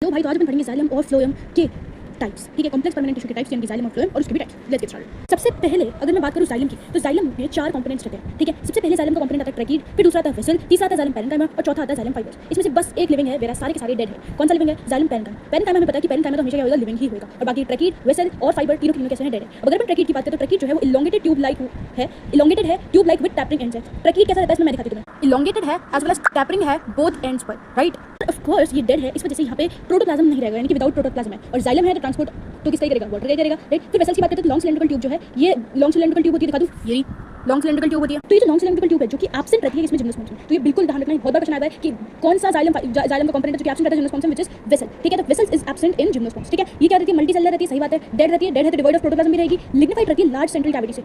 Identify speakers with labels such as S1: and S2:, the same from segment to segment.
S1: लो भाई, तो आज अपन पढ़ेंगे जाइलम और फ्लोएम के टाइप्स। ठीक है, कॉम्प्लेक्स परमानेंट टिश्यू के टाइप्स यानी कि जाइलम और फ्लोएम और उसके भी टाइप्स। Let's get started. सबसे पहले अगर मैं बात करूं जाइलम की, तो जाइलम में 4 कंपोनेंट्स रहते हैं। ठीक है, सबसे पहले जाइलम का कंपोनेंट आता है ट्रैकीड, फिर दूसरा आता है वेसल, तीसरा आता है जाइलम पैरेन्काइमा और चौथा आता है जाइलम फाइबर्स। इसमें से बस एक लिविंग है, वेरा सारे के सारे डेड है। कौन सा लिविंग है? Xylem parenchyma. पैरेन्काइमा हमें पता है कि पैरेन्काइमा तो हमेशा क्या होगा, लिविंग ही होगा, और बाकी ट्रैकीड, वेसल और फाइबर तीनों के कैसे हैं, डेड है। अगर अपन ट्रैकीड की बात करें तो ट्रैकीड जो है वो इलोंगेटेड ट्यूब लाइक है, इलोंगेटेड है tube like with tapering ends है। ट्रैकीड कैसा रहता है इसमें मैं दिखाती हूं तुम्हें। इलोंगेटेड है एज वेल एज टैपरिंग है बोथ एंड्स पर, राइट। ऑफ कोर्स ये डेड है, इस वजह से यहाँ पे प्रोटोप्लाज्म नहीं रहेगा, यानी कि विदाउट प्रोटोप्लाज्म है। और जाइलम है तो ट्रांसपोर्ट तो किसका ही करेगा, वाटर का करेगा, राइट। फिर वेसल्स की बात करते हैं तो लॉन्ग सिलेंड्रिकल ट्यूब जो है, ये लॉन्ग सिलेंड्रिकल ट्यूब होती है, दिखा दूं, ये लॉन्ग सिलेंड्रिकल ट्यूब होती है। तो ये जो लॉन्ग सिलेंड्रिकल ट्यूब है जो कि एब्सेंट रहती है इसमें जिम्नोस्पर्म्स में, तो ये बिल्कुल ध्यान रखना है। बहुत बार क्वेश्चन आता है कि कौन सा जाइलम का कंपोनेंट है जो कि एब्सेंट रहता है जिम्नोस्पर्म्स में, व्हिच इज वेसल। ठीक है, तो vessels is absent in gymnosperms. ठीक है, ये क्या रहती है, मल्टीसेलुलर रहती है, सही बात है। डेड रहती है, डेड है तो डिवॉइड ऑफ प्रोटोप्लाज्म भी रहेगी। लिग्निफाइड रहती है लार्ज सेंट्रल कैविटी से,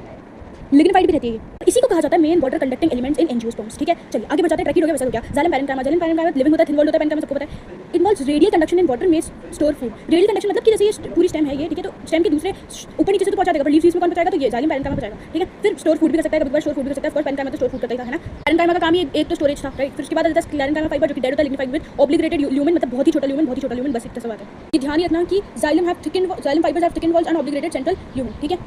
S1: लिग्निफाइड भी रहती है। इसी को कहा जाता है main water conducting elements in angiosperms. ठीक है, चलिए आगे बढ़ते हैं। ट्रैकीड हो गया, वेसल हो गया, xylem parenchyma. Xylem parenchyma living होता है, थिन वॉल्ड होता है, पैरेन्काइमा सबको पता है। Involves radial conduction in water में स्टोर फूड। रेडियल कंडक्शन मतलब कि जैसे ये पूरी स्टेम है ये, ठीक है, तो स्टेम के दूसरे ऊपर नीचे से तो पहुंचा देगा, पर लीव्स में कौन पहुंचाएगा, तो ये जाइलम पैरेन्काइमा पहुंचाएगा। ठीक है, फिर स्टोर फूड भी कर सकता है, कभी स्टोर फूड भी कर सकता है। फर्स्ट पैरेन्काइमा तो स्टोर फूड करता है ना। पैरेन्काइमा का काम ही एक तो स्टोरेज था, राइट। फिर उसके बाद आता है पैरेन्काइमा फाइबर जो कि डेड होता है, लिग्निफाइड विद ऑब्लिगेटेड ल्यूमेन, मतलब बहुत ही छोटा ल्यूमेन, बहुत ही छोटा ल्यूमेन, बस इतना सा बात है। ये ध्यान रखना कि xylem fibres have thicken walls and obligated central lumen. ठीक है,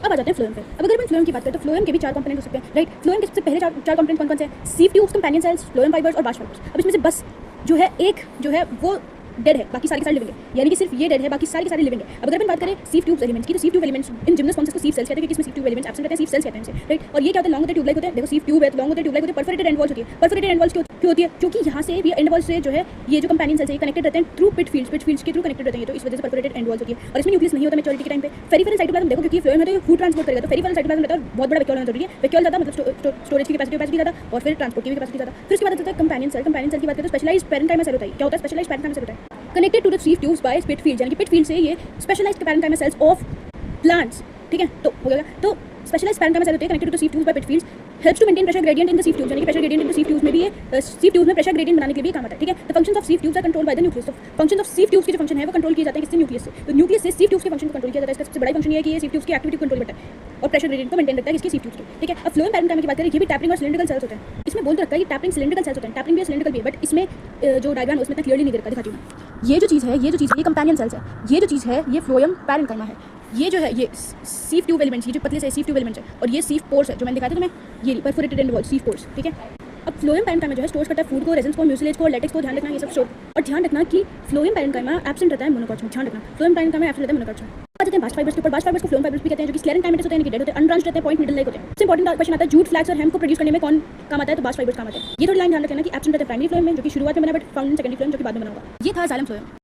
S1: अब आ जाते हैं फ्लोएम पे। अब अगर हम फ्लोएम की बात करें तो फ्लोएम के भी 4 कंपोनेंट हो सकते हैं, राइट। फ्लोएम के सबसे पहले चार कंपोनेंट कौन कौन से हैं? Sieve tubes, companion cells, phloem fibres और बास्ट फाइबर्स। अब इसमें से बस जो है एक जो है वो डेड है, बाकी सारे के सारे लिविंग है, यानी कि सिर्फ ये डेड है, बाकी सारे के सारे लिविंग है। अब अगर अपन बात करें सीव ट्यूब्स एलिमेंट्स की, तो sieve tube elements in gymnosperms को सीव सेल्स कहते हैं, क्योंकि इसमें सीव ट्यूब एलिमेंट्स एब्सेंट रहते हैं, सीव सेल्स कहते हैं इसे, राइट। और ये क्या होता है, लॉन्ग होते हैं, ट्यूब लाइक होते हैं। देखो सीव ट्यूब है, लॉन्ग होते हैं, ट्यूब लाइक होते हैं, परफोरेटेड एंड वॉल्स होती है। परफोरेटेड एंड वॉल्स क्यों होती है? क्योंकि यहाँ से ये एंड वॉल्स से जो है ये जो कंपेनियन सेल्स है ये कनेक्टेड रहते हैं थ्रू पिट फील्ड्स के थ्रू कनेक्टेड रहते हैं, तो इस वजह से परफोरेटेड एंड वॉल्स होती है। और इसमें न्यूक्लियस नहीं होता मैच्योरिटी के टाइम पे। पेरिफेरल साइटोप्लाज्म देखो, क्योंकि फ्लोएम है तो ये फूड ट्रांसपोर्ट करेगा, तो पेरिफेरल साइटोप्लाज्म रहता है बहुत बड़ा वैक्यूल होना जरूरी है। वैक्यूल ज़्यादा मतलब स्टोरेज की कैपेसिटी ज़्यादा और फिर ट्रांसपोर्ट की भी कैपेसिटी ज़्यादा। फिर उसके बाद आता है कंपेनियन सेल। कंपेनियन सेल की बात करें तो स्पेशलाइज्ड पैरेन्काइमा सेल होता है। क्या होता है स्पेशलाइज्ड पैरेन्काइमा सेल? होता है connected to the sieve tubes by pit fields, यानी कि पिट फील्ड से ये specialised parenchyma cells of plants. ठीक है, तो हो गया। तो स्पेशलाइज्ड पैरेन्काइमा सेल होते हैं connected to the sieve tubes by pit fields, helps to maintain pressure gradient in the sieve tubes, यानी कि pressure gradient in the sieve tubes में भी ये सीव ट्यूब्स में प्रेशर ग्रेडियंट बनाने के लिए काम आता है। ठीक है, the functions of sieve tubes are controlled by the nucleus. तो फंक्शन ऑफ सीव ट्यूब्स के जो फंक्शन है वो कंट्रोल किए जाते हैं किससे? न्यूक्लियस से। तो न्यूक्लियस से सीव ट्यूब्स के फंक्शन को कंट्रोल किया जाता है। इसका सबसे बड़ा फंक्शन ये है कि ये सीव ट्यूब्स की एक्टिविटी कंट्रोल करता है और प्रेशर ग्रेडियंट को मेंटेन रखता है इसके सीव ट्यूब्स के। ठीक है, अब फ्लोएम पैरेन्काइमा की बात करें, ये भी टैपरिंग और सिलिंड्रिकल सेल्स होते हैं। इसमें बोल तो रखता है कि टैपरिंग सिलिंड्रिकल सेल्स होते हैं, टैपरिंग भी सिलिंड्रिकल भी है, बट इसमें जो डायग्राम है उसमें इतना क्लियरली नहीं दे रखा, दिखाती हूं। ये जो चीज़ है ये कंपेनियन सेल्स है, ये जो चीज़ है ये फ्लोएम पैरेन्काइमा है। ये जो है ये सीव ट्यूब एलिमेंट्स, ये जो पतले से सीव ट्यूब एलिमेंट्स है, और ये सीव पोर्स है जो मैंने दिखाया था तुम्हें, ये परफोरेटेड एंड वॉल्स सीव पोर्स। ठीक है, अब फ्लोएम पैरेन्काइमा जो है स्टोर करता है फूड को, रेजिन्स को, म्यूसिलेज को, लेटेक्स को, ध्यान रखना ये सब स्टोर। और ध्यान रखना कि फ्लोएम पैरेन्काइमा एब्सेंट रहता है मोनोकॉट्स में, ध्यान रखना फ्लोएम पैरेन्काइमा एब्सेंट रहता है मोनोकॉट्स में। आ जाते हैं बास्ट फाइबर्स के ऊपर। बास्ट फाइबर्स को फ्लोएम फाइबर्स भी कहते हैं, जो कि स्क्लेरेंकाइमेटस होते हैं, यानी कि डेड होते हैं, अनब्रांच्ड रहते हैं, पॉइंट मिडल लाइक होते हैं। सबसे इंपॉर्टेंट क्वेश्चन आता है जूट, फ्लैक्स और हेम्प को प्रोड्यूस करने में कौन काम आता है, तो बास्ट फाइबर्स काम आते हैं। ये थोड़ी लाइन ध्यान रखना कि एब्सेंट रहते हैं प्राइमरी फ्लोएम में, जो कि शुरुआत में बना, but found in secondary phloem जो कि बाद में बना होगा। ये था जाइलम फ्लोएम।